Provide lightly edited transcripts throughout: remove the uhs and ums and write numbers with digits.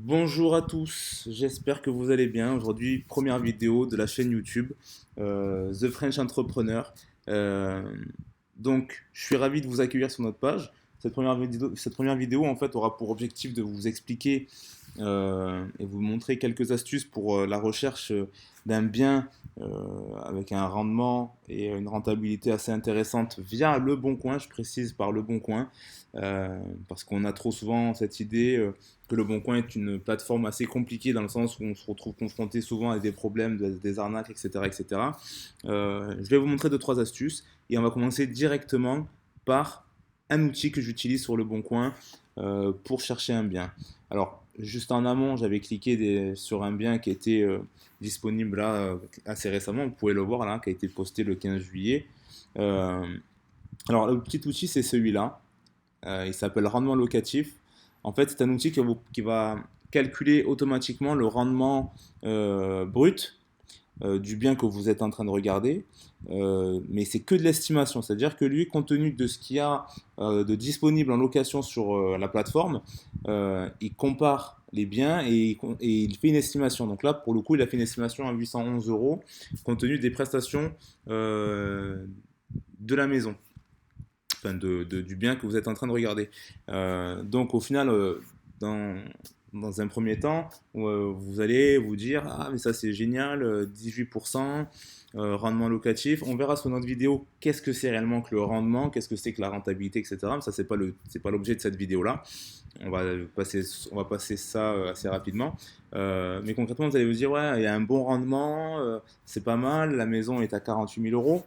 Bonjour à tous, j'espère que vous allez bien. Aujourd'hui, première vidéo de la chaîne YouTube The French Entrepreneur. Euh, donc, je suis ravi de vous accueillir sur notre page. Cette première vidéo, en fait, aura pour objectif de vous expliquer et vous montrer quelques astuces pour la recherche d'un bien avec un rendement et une rentabilité assez intéressante via Le Bon Coin. Je précise par Le Bon Coin, parce qu'on a trop souvent cette idée que Le Bon Coin est une plateforme assez compliquée dans le sens où on se retrouve confronté souvent à des problèmes, des arnaques, etc. etc. Je vais vous montrer deux, trois astuces et on va commencer directement par un outil que j'utilise sur Le Bon Coin pour chercher un bien. Alors, juste en amont, j'avais cliqué sur un bien qui était disponible là assez récemment, vous pouvez le voir là, qui a été posté le 15 juillet. Euh, alors, le petit outil, c'est celui-là. Il s'appelle rendement locatif. En fait, c'est un outil qui va calculer automatiquement le rendement brut du bien que vous êtes en train de regarder, mais c'est que de l'estimation, c'est-à-dire que lui, compte tenu de ce qu'il y a de disponible en location sur la plateforme, il compare les biens et il fait une estimation. Donc là, pour le coup, il a fait une estimation à 811 euros, compte tenu des prestations de la maison, enfin du bien que vous êtes en train de regarder. Donc au final, dans un premier temps, vous allez vous dire ah mais ça c'est génial, 18%, rendement locatif. On verra sur notre vidéo qu'est-ce que c'est réellement que le rendement, qu'est-ce que c'est que la rentabilité, etc. Mais ça c'est pas l'objet de cette vidéo là. On va passer ça assez rapidement. Mais concrètement, vous allez vous dire ouais il y a un bon rendement, c'est pas mal, la maison est à 48 000 euros.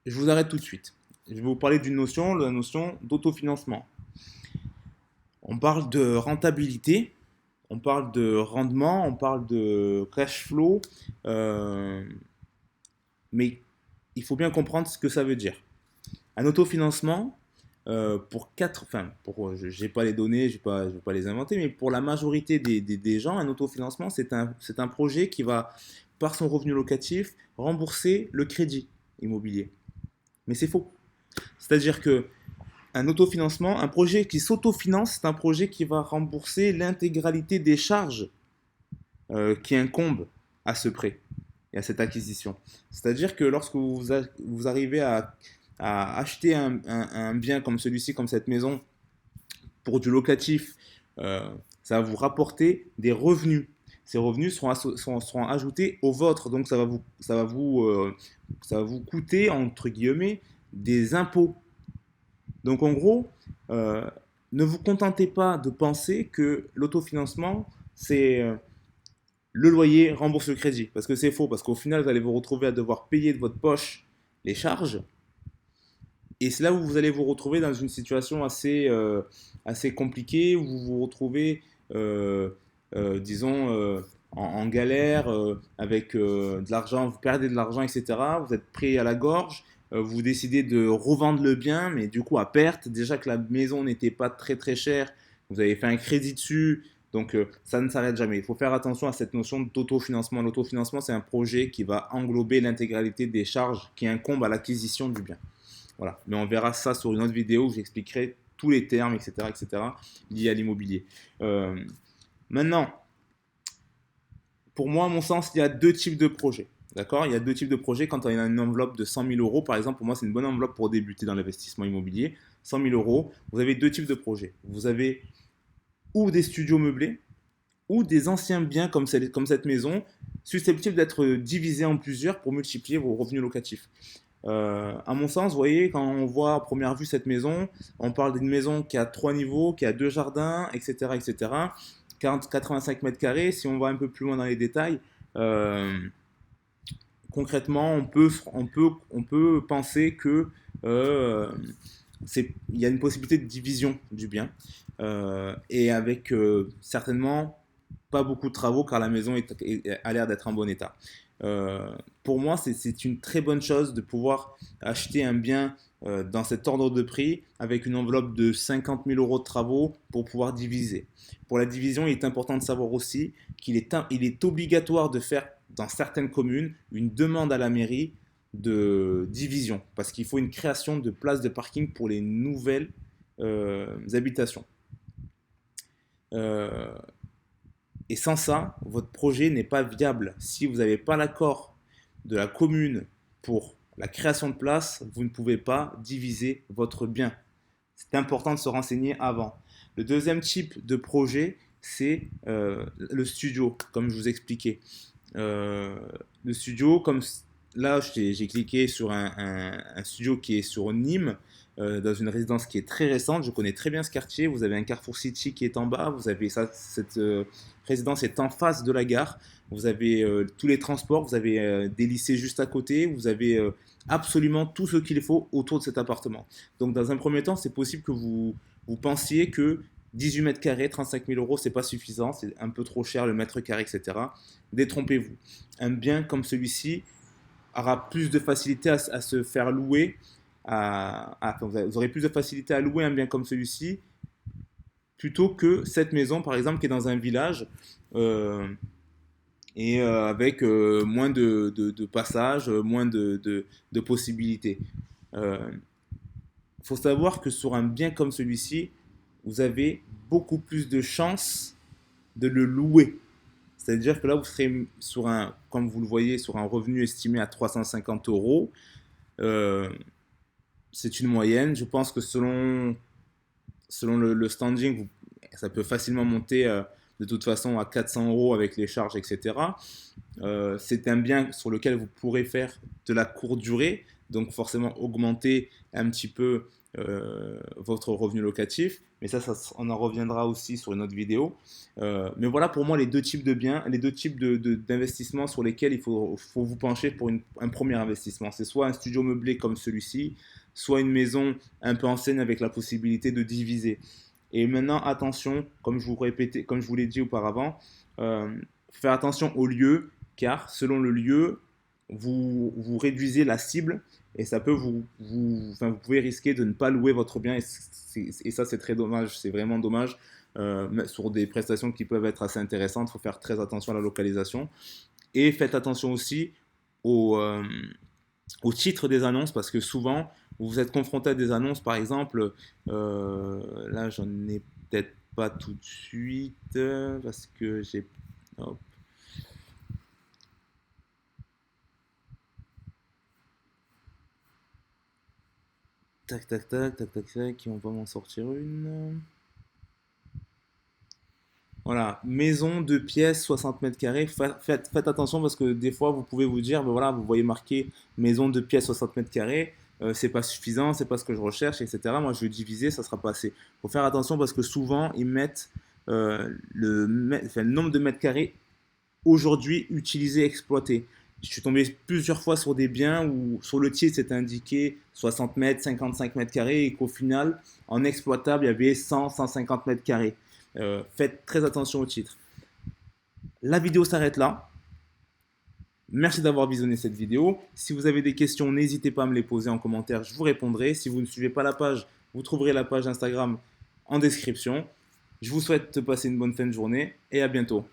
Je vous arrête tout de suite. Je vais vous parler d'une notion, la notion d'autofinancement. On parle de rentabilité, on parle de rendement, on parle de cash flow, euh, mais il faut bien comprendre ce que ça veut dire. Un autofinancement, je n'ai pas les données, je vais pas les inventer, mais pour la majorité des gens, un autofinancement, c'est un projet qui va, par son revenu locatif, rembourser le crédit immobilier. Mais c'est faux. C'est-à-dire que un autofinancement, un projet qui s'autofinance, c'est un projet qui va rembourser l'intégralité des charges qui incombent à ce prêt et à cette acquisition. C'est-à-dire que lorsque vous arrivez à acheter un bien comme celui-ci, comme cette maison, pour du locatif, ça va vous rapporter des revenus. Ces revenus seront ajoutés aux vôtres, donc ça va vous coûter, entre guillemets, des impôts. Donc en gros, euh, ne vous contentez pas de penser que l'autofinancement, c'est le loyer rembourse le crédit. Parce que c'est faux, parce qu'au final, vous allez vous retrouver à devoir payer de votre poche les charges. Et c'est là où vous allez vous retrouver dans une situation assez compliquée, où vous vous retrouvez, disons, en galère, avec de l'argent, vous perdez de l'argent, etc. Vous êtes pris à la gorge, vous décidez de revendre le bien, mais du coup à perte. Déjà que la maison n'était pas très très chère, vous avez fait un crédit dessus, donc ça ne s'arrête jamais. Il faut faire attention à cette notion d'autofinancement. L'autofinancement, c'est un projet qui va englober l'intégralité des charges qui incombent à l'acquisition du bien. Voilà. Mais on verra ça sur une autre vidéo où j'expliquerai tous les termes, etc., etc., liés à l'immobilier. Euh, Maintenant, pour moi, à mon sens, il y a deux types de projets. D'accord. Il y a deux types de projets. Quand on a une enveloppe de 100 000 euros, par exemple, pour moi, c'est une bonne enveloppe pour débuter dans l'investissement immobilier. 100 000 euros, vous avez deux types de projets. Vous avez ou des studios meublés, ou des anciens biens comme cette maison, susceptibles d'être divisés en plusieurs pour multiplier vos revenus locatifs. À mon sens, vous voyez, quand on voit à première vue cette maison, on parle d'une maison qui a trois niveaux, qui a deux jardins, etc., etc. 85 mètres carrés. Si on va un peu plus loin dans les détails, euh, concrètement, on peut penser que il y a une possibilité de division du bien et avec certainement pas beaucoup de travaux car la maison a l'air d'être en bon état. Pour moi, c'est une très bonne chose de pouvoir acheter un bien dans cet ordre de prix avec une enveloppe de 50 000 euros de travaux pour pouvoir diviser. Pour la division, il est important de savoir aussi il est obligatoire de faire dans certaines communes une demande à la mairie de division parce qu'il faut une création de places de parking pour les nouvelles habitations. Euh, et sans ça, votre projet n'est pas viable. Si vous n'avez pas l'accord de la commune pour la création de place, vous ne pouvez pas diviser votre bien. C'est important de se renseigner avant. Le deuxième type de projet, c'est le studio, comme je vous expliquais. Euh, le studio, comme là, j'ai cliqué sur un studio qui est sur Nîmes, dans une résidence qui est très récente. Je connais très bien ce quartier. Vous avez un Carrefour City qui est en bas. Vous avez ça, cette résidence est en face de la gare. Vous avez tous les transports. Vous avez des lycées juste à côté. Vous avez absolument tout ce qu'il faut autour de cet appartement. Donc, dans un premier temps, c'est possible que vous pensiez que 18 mètres carrés, 35 000 euros, c'est pas suffisant, c'est un peu trop cher le mètre carré, etc. Détrompez-vous. Un bien comme celui-ci aura plus de facilité à se faire louer. Vous aurez plus de facilité à louer un bien comme celui-ci plutôt que cette maison, par exemple, qui est dans un village euh, et avec moins de passages, moins de possibilités. Il faut savoir que sur un bien comme celui-ci, vous avez beaucoup plus de chances de le louer. C'est-à-dire que là, vous serez sur un, comme vous le voyez, sur un revenu estimé à 350 euros. Euh, c'est une moyenne. Je pense que selon le standing, ça peut facilement monter de toute façon à 400 euros avec les charges, etc. C'est un bien sur lequel vous pourrez faire de la courte durée, donc forcément augmenter un petit peu votre revenu locatif. Mais ça, on en reviendra aussi sur une autre vidéo. Mais voilà pour moi les deux types de biens, les deux types d'investissements sur lesquels il faut vous pencher pour un premier investissement. C'est soit un studio meublé comme celui-ci, soit une maison un peu ancienne avec la possibilité de diviser. Et maintenant, attention, comme je vous l'ai dit auparavant, euh, faire attention au lieu, car selon le lieu, vous réduisez la cible et ça peut enfin, vous pouvez risquer de ne pas louer votre bien et ça c'est très dommage, c'est vraiment dommage. Sur des prestations qui peuvent être assez intéressantes, il faut faire très attention à la localisation et faites attention aussi au, euh, au titre des annonces parce que souvent vous êtes confronté à des annonces, par exemple, là j'en ai peut-être pas tout de suite parce que j'ai. Hop. Tac, tac, tac, tac, tac, tac, on va m'en sortir une. Voilà, maison, 2 pièces, 60 mètres carrés. Faites attention parce que des fois, vous pouvez vous dire, ben voilà, vous voyez marqué maison, 2 pièces, 60 mètres carrés. C'est pas suffisant, c'est pas ce que je recherche, etc. Moi, je veux diviser, ça sera pas assez. Il faut faire attention parce que souvent, ils mettent enfin, le nombre de mètres carrés aujourd'hui utilisés, exploités. Je suis tombé plusieurs fois sur des biens où sur le titre c'était indiqué 60 mètres, 55 mètres carrés et qu'au final, en exploitable, il y avait 100, 150 mètres carrés. Faites très attention au titre. La vidéo s'arrête là. Merci d'avoir visionné cette vidéo. Si vous avez des questions, n'hésitez pas à me les poser en commentaire, je vous répondrai. Si vous ne suivez pas la page, vous trouverez la page Instagram en description. Je vous souhaite de passer une bonne fin de journée et à bientôt.